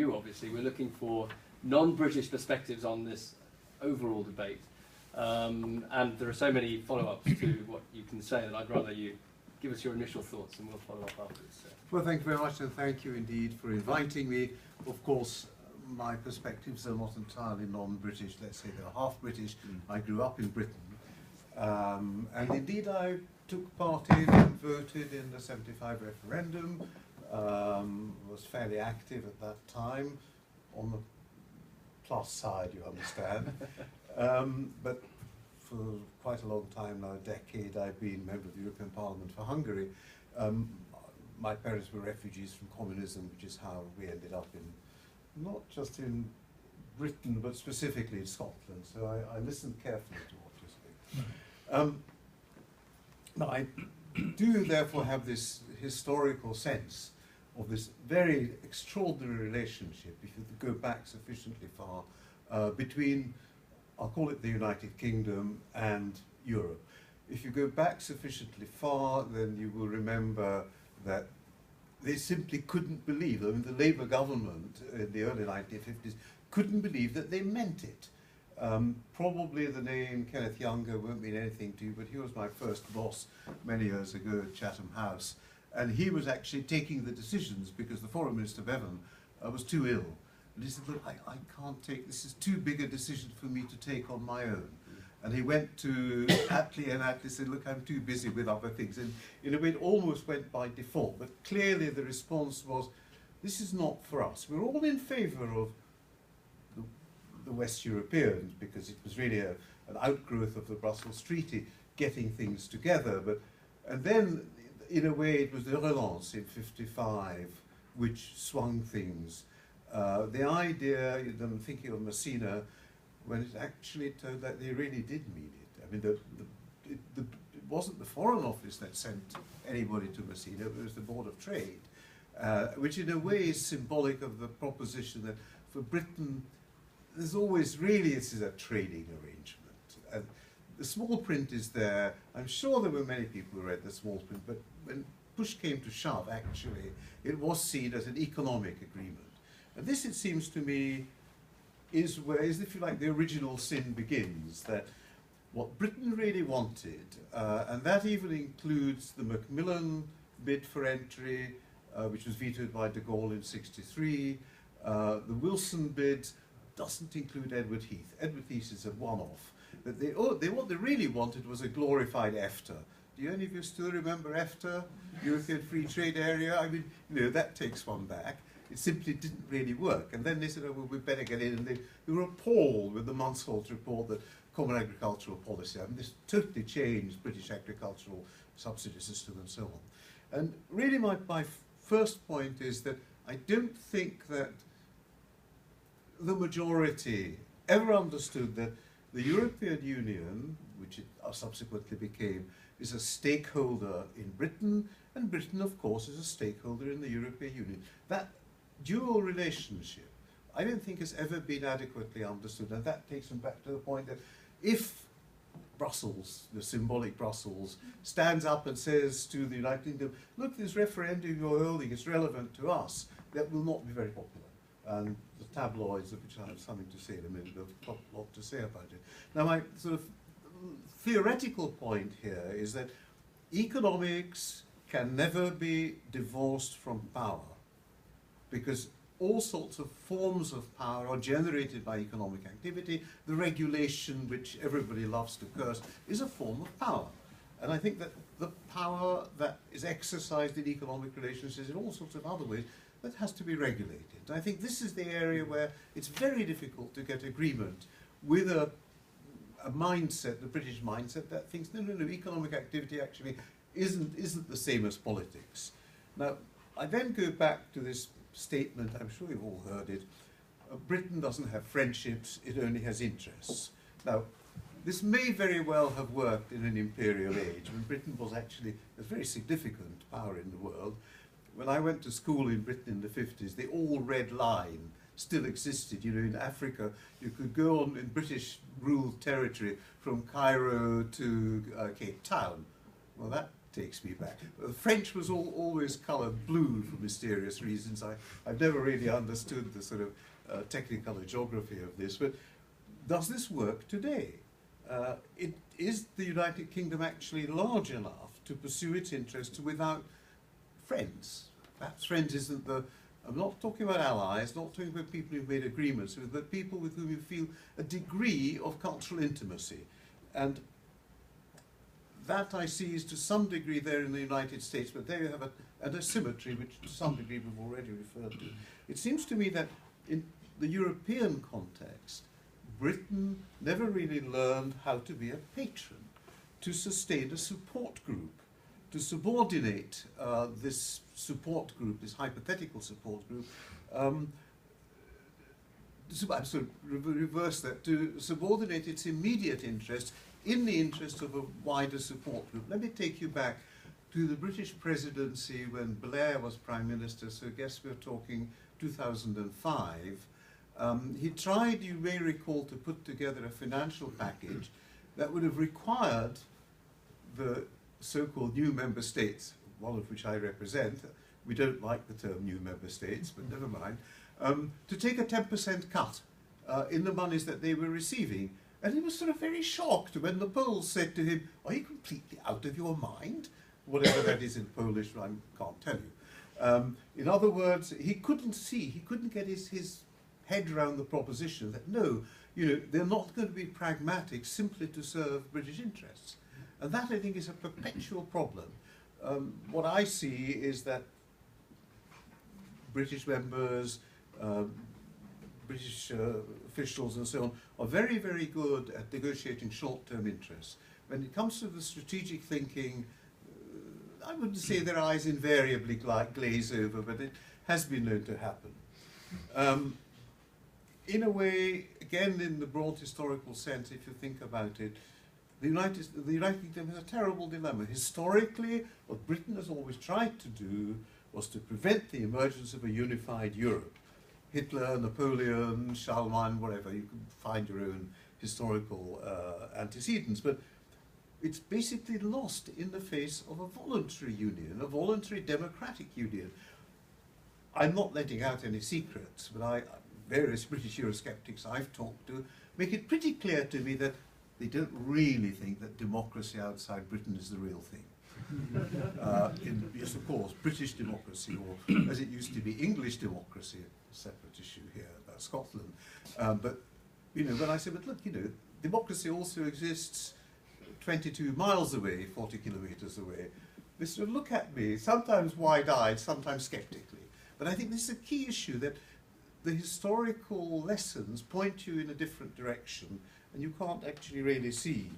you, obviously. We're looking for non-British perspectives on this overall debate. And there are so many follow-ups to what you can say that I'd rather you give us your initial thoughts and we'll follow up afterwards. So. Well, thank you very much, and thank you indeed for inviting me. Of course, my perspectives are not entirely non-British. Let's say they're half British. I grew up in Britain. And indeed, I took part in and voted in the 75 referendum. Was fairly active at that time, on the plus side, you understand. But for quite a long time now, a decade, I've been member of the European Parliament for Hungary. My parents were refugees from communism, which is how we ended up in, not just in Britain, but specifically in Scotland. So I listened carefully to what you say. Now, I do therefore have this historical sense of this very extraordinary relationship, if you go back sufficiently far, between, I'll call it the United Kingdom and Europe. If you go back sufficiently far, then you will remember that they simply couldn't believe, I mean, the Labour government in the early 1950s couldn't believe that they meant it. Probably the name Kenneth Younger won't mean anything to you, but he was my first boss many years ago at Chatham House. And he was actually taking the decisions because the Foreign Minister Bevan was too ill. And he said, look, I can't take, this is too big a decision for me to take on my own. And he went to Attlee, and Attlee said, look, I'm too busy with other things. And in a way, it almost went by default. But clearly the response was, this is not for us. We're all in favour of the West Europeans, because it was really an outgrowth of the Brussels Treaty, getting things together. And then, in a way, it was the Relance in '55 which swung things. The idea, I'm thinking of Messina, when it actually turned out they really did mean it. I mean, it wasn't the Foreign Office that sent anybody to Messina, it was the Board of Trade, which in a way is symbolic of the proposition that for Britain, there's always really, this is a trading arrangement. And the small print is there. I'm sure there were many people who read the small print, but when push came to shove, actually, it was seen as an economic agreement. And this, it seems to me, is where, if you like, the original sin begins, that what Britain really wanted, and that even includes the Macmillan bid for entry, which was vetoed by de Gaulle in '63, the Wilson bid doesn't include Edward Heath. Edward Heath is a one-off. But what they really wanted was a glorified EFTA. Do any of you still remember EFTA, European Free Trade Area? I mean, you know, that takes one back. It simply didn't really work. And then they said, oh, well, we better get in. And they were appalled with the Mansholt report, that Common Agricultural Policy. I mean, this totally changed British agricultural subsidy system and so on. And really my first point is that I don't think that the majority ever understood that the European Union, which it subsequently became, is a stakeholder in Britain, and Britain, of course, is a stakeholder in the European Union. That dual relationship, I don't think has ever been adequately understood, and that takes them back to the point that if Brussels, the symbolic Brussels, stands up and says to the United Kingdom, look, this referendum you're holding is relevant to us, that will not be very popular. And the tabloids, of which I have something to say in a minute, have got a lot to say about it. Now, my sort of theoretical point here is that economics can never be divorced from power, because all sorts of forms of power are generated by economic activity. The regulation, which everybody loves to curse, is a form of power. And I think that the power that is exercised in economic relations is in all sorts of other ways that has to be regulated. And I think this is the area where it's very difficult to get agreement with a mindset, the British mindset, that thinks, no, economic activity actually isn't the same as politics. Now, I then go back to this statement, I'm sure you've all heard it, Britain doesn't have friendships, it only has interests. Now, this may very well have worked in an imperial age, when Britain was actually a very significant power in the world. When I went to school in Britain in the 50s, the All Red Line still existed. You know, in Africa, you could go on in British ruled territory from Cairo to Cape Town. Well, that takes me back. The French was always coloured blue for mysterious reasons. I've never really understood the sort of technicolor geography of this, but does this work today? Is the United Kingdom actually large enough to pursue its interests without friends? Perhaps friends isn't the... I'm not talking about allies, not talking about people who've made agreements with, but people with whom you feel a degree of cultural intimacy. And that I see is to some degree there in the United States, but there you have an asymmetry which to some degree we've already referred to. It seems to me that in the European context, Britain never really learned how to be a patron, to sustain a support group, to subordinate this support group, this hypothetical support group, reverse that, to subordinate its immediate interests in the interest of a wider support group. Let me take you back to the British presidency when Blair was Prime Minister, so I guess we're talking 2005. He tried, you may recall, to put together a financial package that would have required the so-called new member states, one of which I represent, we don't like the term new member states, but never mind, to take a 10% cut in the monies that they were receiving. And he was sort of very shocked when the Poles said to him, "Are you completely out of your mind?" Whatever that is in Polish, I can't tell you. In other words, he couldn't see, he couldn't get his head around the proposition that no, they're not going to be pragmatic simply to serve British interests. And that, I think, is a perpetual problem. What I see is that British members, British officials and so on are very, very good at negotiating short-term interests. When it comes to the strategic thinking, I wouldn't say their eyes invariably glaze over, but it has been known to happen. In a way, again, in the broad historical sense, if you think about it, the United Kingdom has a terrible dilemma. Historically, what Britain has always tried to do was to prevent the emergence of a unified Europe. Hitler, Napoleon, Charlemagne, whatever, you can find your own historical antecedents, but it's basically lost in the face of a voluntary union, a voluntary democratic union. I'm not letting out any secrets, but various British Eurosceptics I've talked to make it pretty clear to me that they don't really think that democracy outside Britain is the real thing. Yes, of course, British democracy, or as it used to be, English democracy, a separate issue here about Scotland. But, when I say, but look, democracy also exists 22 miles away, 40 kilometers away. They sort of look at me, sometimes wide-eyed, sometimes skeptically. But I think this is a key issue, that the historical lessons point you in a different direction, and you can't actually really see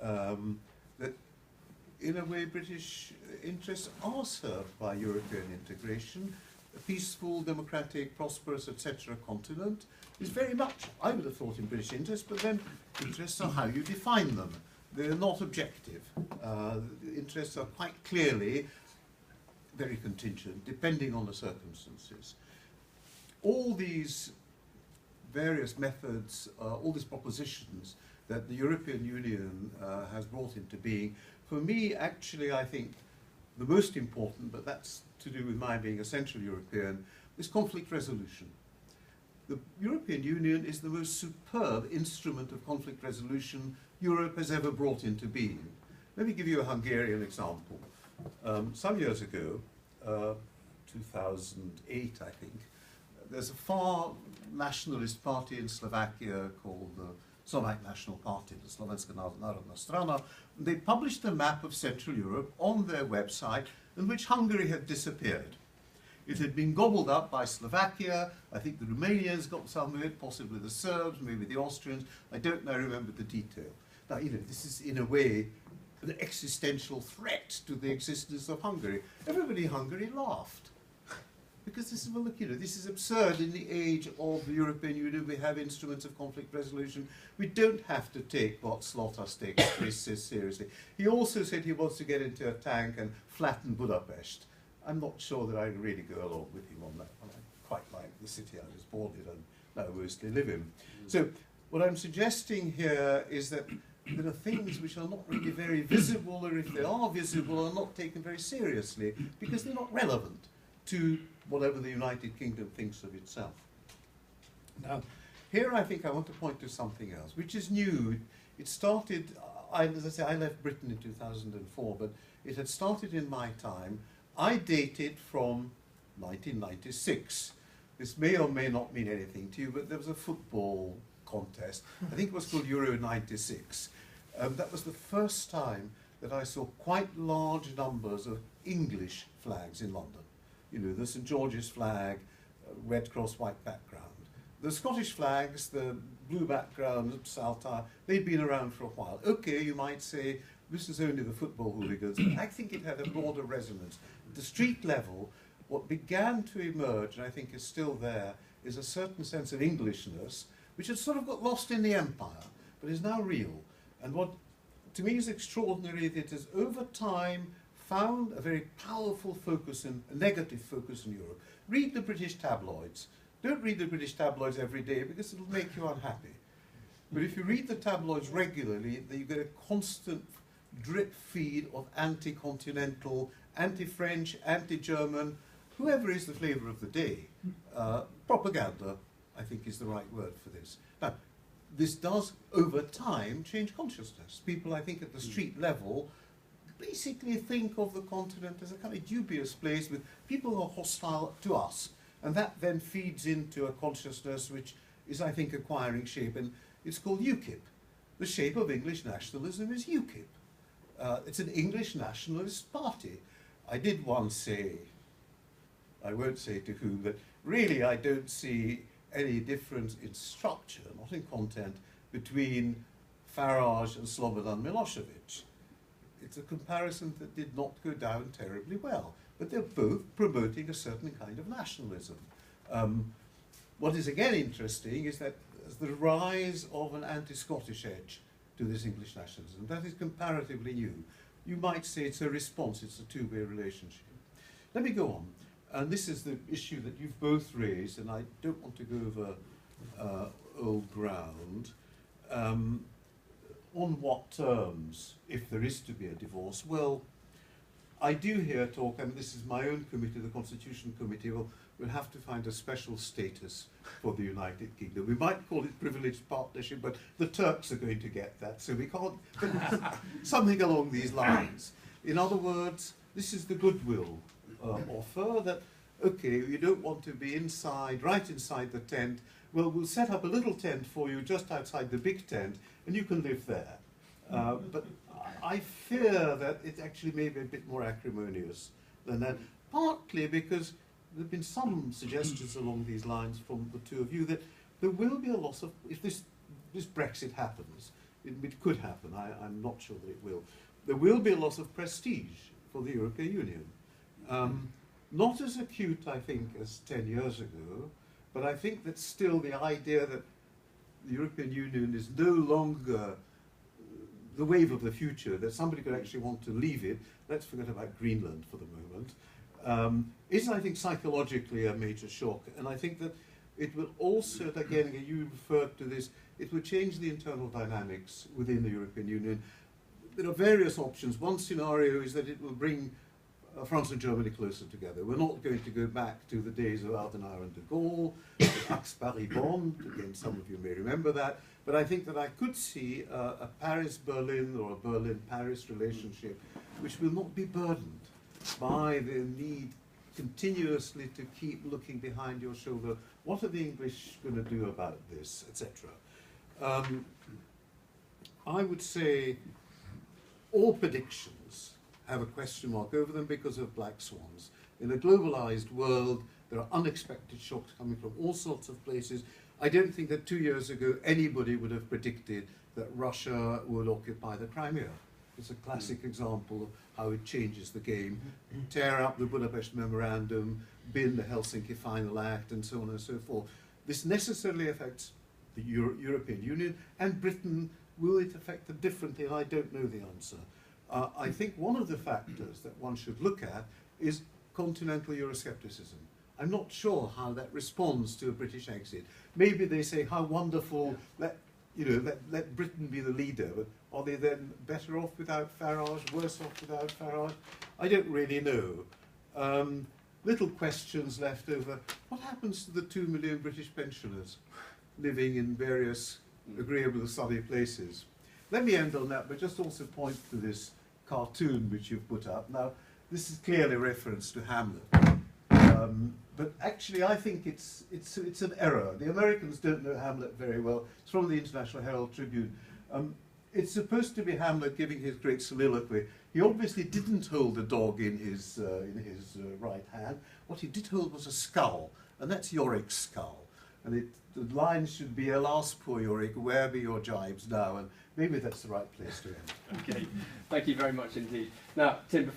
that, in a way, British interests are served by European integration. A peaceful, democratic, prosperous, etc. continent is very much, I would have thought, in British interest, but then interests are how you define them. They're not objective. The interests are quite clearly very contingent, depending on the circumstances. All these various methods, all these propositions that the European Union has brought into being, for me, actually, I think the most important, but that's to do with my being a Central European, is conflict resolution. The European Union is the most superb instrument of conflict resolution Europe has ever brought into being. Let me give you a Hungarian example. Some years ago, 2008, I think, there's a far nationalist party in Slovakia called the Slovak National Party, the Slovenská národná strana. They published a map of Central Europe on their website in which Hungary had disappeared. It had been gobbled up by Slovakia. I think the Romanians got some of it, possibly the Serbs, maybe the Austrians. I don't now remember the detail. Now, this is in a way an existential threat to the existence of Hungary. Everybody in Hungary laughed. Because this is, well, look, this is absurd in the age of the European Union. We have instruments of conflict resolution. We don't have to take what Slaughter states seriously. He also said he wants to get into a tank and flatten Budapest. I'm not sure that I really go along with him on that one. I quite like the city I was born in and now mostly live in. So what I'm suggesting here is that there are things which are not really very visible, or if they are visible, are not taken very seriously, because they're not relevant to whatever the United Kingdom thinks of itself. Now, here I think I want to point to something else, which is new. It started, as I say, I left Britain in 2004, but it had started in my time. I dated from 1996. This may or may not mean anything to you, but there was a football contest. I think it was called Euro 96. That was the first time that I saw quite large numbers of English flags in London. You know, the St George's flag, red cross, white background. The Scottish flags, the blue background, saltire, they'd been around for a while. Okay, you might say, this is only the football hooligans, but I think it had a broader resonance. At the street level, what began to emerge, and I think is still there, is a certain sense of Englishness, which had sort of got lost in the empire, but is now real. And what, to me, is extraordinary, that it has over time found a very powerful focus, a negative focus in Europe. Read the British tabloids. Don't read the British tabloids every day, because it'll make you unhappy. But if you read the tabloids regularly, then you get a constant drip feed of anti-continental, anti-French, anti-German, whoever is the flavour of the day. Propaganda, I think, is the right word for this. Now, this does, over time, change consciousness. People, I think, at the street level, basically think of the continent as a kind of dubious place with people who are hostile to us. And that then feeds into a consciousness which is, I think, acquiring shape, and it's called UKIP. The shape of English nationalism is UKIP. It's an English nationalist party. I did once say, I won't say to whom, that really I don't see any difference in structure, not in content, between Farage and Slobodan Milosevic. It's a comparison that did not go down terribly well, but they're both promoting a certain kind of nationalism. What is again interesting is that there's the rise of an anti-Scottish edge to this English nationalism. That is comparatively new. You might say it's a response, it's a two-way relationship. Let me go on. And this is the issue that you've both raised, and I don't want to go over old ground. On what terms, if there is to be a divorce? Well, I do hear talk, and this is my own committee, the Constitution Committee, we'll have to find a special status for the United Kingdom. We might call it privileged partnership, but the Turks are going to get that, so we can't, something along these lines. In other words, this is the goodwill offer that, okay, you don't want to be inside, right inside the tent, well, we'll set up a little tent for you just outside the big tent, and you can live there. But I fear that it actually may be a bit more acrimonious than that, partly because there have been some suggestions along these lines from the two of you that there will be a loss of, if this Brexit happens, it could happen, I'm not sure that it there will be a loss of prestige for the European Union. Not as acute, I think, as 10 years ago, but I think that still the idea that the European Union is no longer the wave of the future, that somebody could actually want to leave it, let's forget about Greenland for the moment, is, I think, psychologically a major shock. And I think that it will also, again, you referred to this, it will change the internal dynamics within the European Union. There are various options. One scenario is that it will bring France and Germany closer together. We're not going to go back to the days of Adenauer and de Gaulle, the Pax-Paris bond, again, some of you may remember that, but I think that I could see a Paris-Berlin or a Berlin-Paris relationship which will not be burdened by the need continuously to keep looking behind your shoulder. What are the English going to do about this, etc.? I would say all predictions have a question mark over them because of black swans. In a globalized world, there are unexpected shocks coming from all sorts of places. I don't think that 2 years ago anybody would have predicted that Russia would occupy the Crimea. It's a classic example of how it changes the game. Tear up the Budapest Memorandum, bin the Helsinki Final Act, and so on and so forth. This necessarily affects the European Union, and Britain. Will it affect them differently? And I don't know the answer. I think one of the factors that one should look at is continental Euroscepticism. I'm not sure how that responds to a British exit. Maybe they say, how wonderful, you know, let Britain be the leader, but are they then better off without Farage, worse off without Farage? I don't really know. Little questions left over. What happens to the 2 million British pensioners living in various agreeable sunny places? Let me end on that, but just also point to this cartoon which you've put up. Now, this is clearly a reference to Hamlet. But actually, I think it's an error. The Americans don't know Hamlet very well. It's from the International Herald Tribune. It's supposed to be Hamlet giving his great soliloquy. He obviously didn't hold a dog in his right hand. What he did hold was a skull, and that's Yorick's skull. And the line should be, "Alas, poor Yorick, where be your jibes now?" And maybe that's the right place to end. Okay, thank you very much indeed. Now, Tim,